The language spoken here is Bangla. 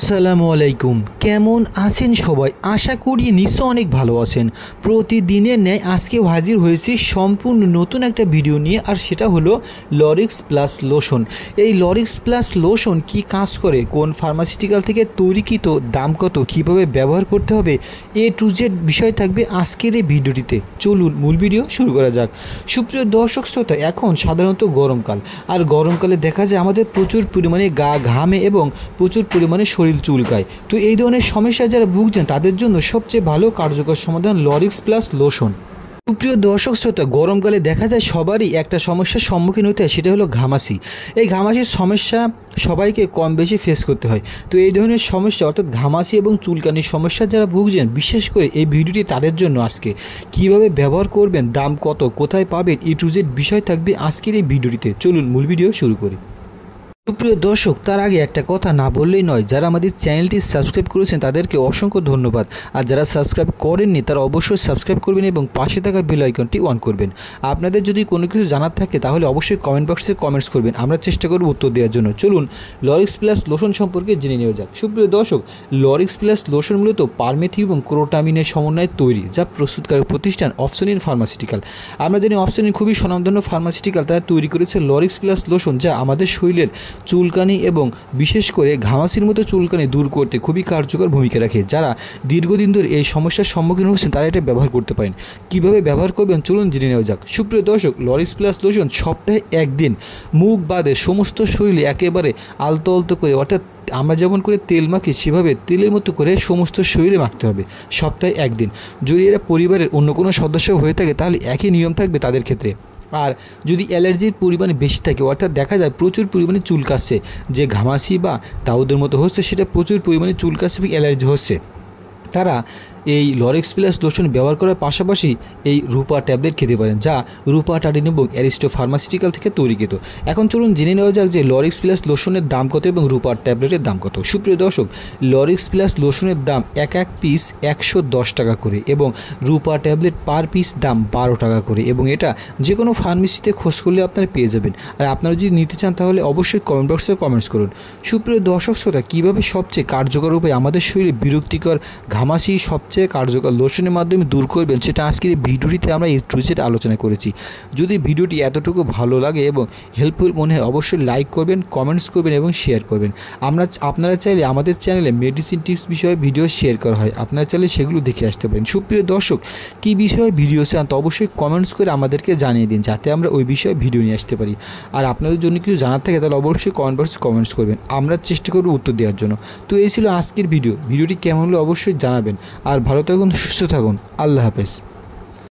আসসালামু আলাইকুম। কেমন আছেন সবাই? আশা করি নিশ্চয় অনেক ভালো আছেন। প্রতিদিনের ন্যায় আজকেও হাজির হয়েছি সম্পূর্ণ নতুন একটা ভিডিও নিয়ে, আর সেটা হলো লরিক্স প্লাস লোশন। এই লরিক্স প্লাস লোশন কি কাজ করে, কোন ফার্মাসিউটিক্যাল থেকে তৈরিকৃত, দাম কত, কীভাবে ব্যবহার করতে হবে, এ টু জেড বিষয় থাকবে আজকের এই ভিডিওটিতে। চলুন মূল ভিডিও শুরু করা যাক। সুপ্রিয় দর্শক শ্রোতা, এখন সাধারণত গরমকাল, আর গরমকালে দেখা যায় আমাদের প্রচুর পরিমাণে গা ঘামে এবং প্রচুর পরিমাণে শরীর চুলকায়। তো এই ধরনের সমস্যায় যারা ভুগছেন তাদের জন্য সবচেয়ে ভালো কার্যকর সমাধান লরিক্স প্লাস লোশন। সুপ্রিয় দর্শক শ্রোতা, গরমকালে দেখা যায় সবারই একটা সমস্যার সম্মুখীন হতে হয়, সেটা হলো ঘামাচি। এই ঘামাচির সমস্যা সবাইকে কম বেশি ফেস করতে হয়। তো এই ধরনের সমস্যা অর্থাৎ ঘামাচি এবং চুলকানির সমস্যা যারা ভুগছেন, বিশেষ করে এই ভিডিওটি তাদের জন্য। আজকে কিভাবে ব্যবহার করবেন, দাম কত, কোথায় পাবেন, এ টু জেড বিষয় থাকবে আজকের এই ভিডিওটিতে। চলুন মূল ভিডিও শুরু করি। সুপ্রিয় দর্শক, তার আগে একটা কথা না বললেই নয়, যারা আমাদের চ্যানেলটি সাবস্ক্রাইব করেছেন তাদেরকে অসংখ্য ধন্যবাদ। আর যারা সাবস্ক্রাইব করেননি তারা অবশ্যই সাবস্ক্রাইব করবেন এবং পাশে থাকা বেল আইকনটি অন করবেন। আপনাদের যদি কোনো কিছু জানার থাকে তাহলে অবশ্যই কমেন্ট বক্সে কমেন্টস করবেন, আমরা চেষ্টা করব উত্তর দেওয়ার জন্য। চলুন লরিক্স প্লাস লোশন সম্পর্কে জেনে নেওয়া যাক। সুপ্রিয় দর্শক, লরিক্স প্লাস লোশন মূলত পারমেথিন এবং ক্রোটামিনের সমন্বয়ে তৈরি, যা প্রস্তুতকারক প্রতিষ্ঠান অপশনিন ফার্মাসিউটিক্যাল। আমরা জানি অপশনিন খুবই স্বনামধন্য ফার্মাসিউটিক্যাল, তারা তৈরি করেছে লরিক্স প্লাস লোশন, যা আমাদের শরীরের চুলকানি এবং বিশেষ করে ঘামাচির মতো চুলকানি দূর করতে খুবই কার্যকর ভূমিকা রাখে। যারা দীর্ঘদিন ধরে এই সমস্যার সম্মুখীন হচ্ছেন তারা এটা ব্যবহার করতে পারেন। কিভাবে ব্যবহার করবেন চলুন জেনে নেওয়া যাক। সুপ্রিয় দর্শক, লরিক্স প্লাস লোশন সপ্তাহে একদিন মুখ বাদে সমস্ত শরীরে একেবারে আলতো আলতো করে, অর্থাৎ আমরা যেমন করে তেল মাখি সেভাবে তেলের মতো করে সমস্ত শরীরে মাখতে হবে সপ্তাহে একদিন। যদি এরা পরিবারের অন্য কোনো সদস্য হয়ে থাকে তাহলে একই নিয়ম থাকবে তাদের ক্ষেত্রে। আর যদি অ্যালার্জির পরিমাণে বেশি থাকে, অর্থাৎ দেখা যায় প্রচুর পরিমাণে চুলকাচ্ছে, যে ঘামাচি বা দাউদের মতো হচ্ছে সেটা প্রচুর পরিমাণে চুলকাচ্ছে এবং অ্যালার্জি হচ্ছে, তারা এই লরিক্স প্লাস লোশন ব্যবহার করার পাশাপাশি এই রূপা ট্যাবলেট খেতে পারেন, যা রূপা টাডিন এবং অ্যারিস্টো ফার্মাসিউটিক্যাল থেকে তৈরিকৃত। এখন চলুন জেনে নেওয়া যাক যে লরিক্স প্লাস লোশনের দাম কত এবং রূপা ট্যাবলেটের দাম কত। সুপ্রিয় দর্শক, লরিক্স প্লাস লোশনের দাম এক পিস 110 টাকা করে এবং রূপা ট্যাবলেট পার পিস দাম 12 টাকা করে, এবং এটা যে কোনো ফার্মেসিতে খোঁজ করলে আপনারা পেয়ে যাবেন। আর আপনারা যদি নিতে চান তাহলে অবশ্যই কমেন্ট বক্সে কমেন্টস করুন। সুপ্রিয় দর্শক শ্রোতা, কীভাবে সবচেয়ে কার্যকর উপায়ে আমাদের শরীরে বিরক্তিকর ঘামাচি সবচেয়ে কার্যকর লোশনের মাধ্যমে দূর করবেন, সেটা আজকের এই ভিডিওটিতে আমরা এই টু জেড আলোচনা করেছি। যদি ভিডিওটি এতটুকু ভালো লাগে এবং হেল্পফুল মনে হয় অবশ্যই লাইক করবেন, কমেন্টস করবেন এবং শেয়ার করবেন। আপনারা চাইলে আমাদের চ্যানেলে মেডিসিন টিপস বিষয়ে ভিডিও শেয়ার করা হয়, আপনারা চাইলে সেগুলো দেখে আসতে পারেন। সুপ্রিয় দর্শক, কী বিষয়ে ভিডিও চান তো অবশ্যই কমেন্টস করে আমাদেরকে জানিয়ে দিন, যাতে আমরা ওই বিষয়ে ভিডিও নিয়ে আসতে পারি। আর আপনাদের জন্য কিছু জানার থাকে তাহলে অবশ্যই কমেন্ট বক্সে কমেন্টস করবেন, আমরা চেষ্টা করব উত্তর দেওয়ার জন্য। তো এই ছিল আজকের ভিডিওটি কেমন হলো অবশ্যই জানাবেন। আর ভালো থাকুন, সুস্থ থাকুন, আল্লাহ হাফেজ।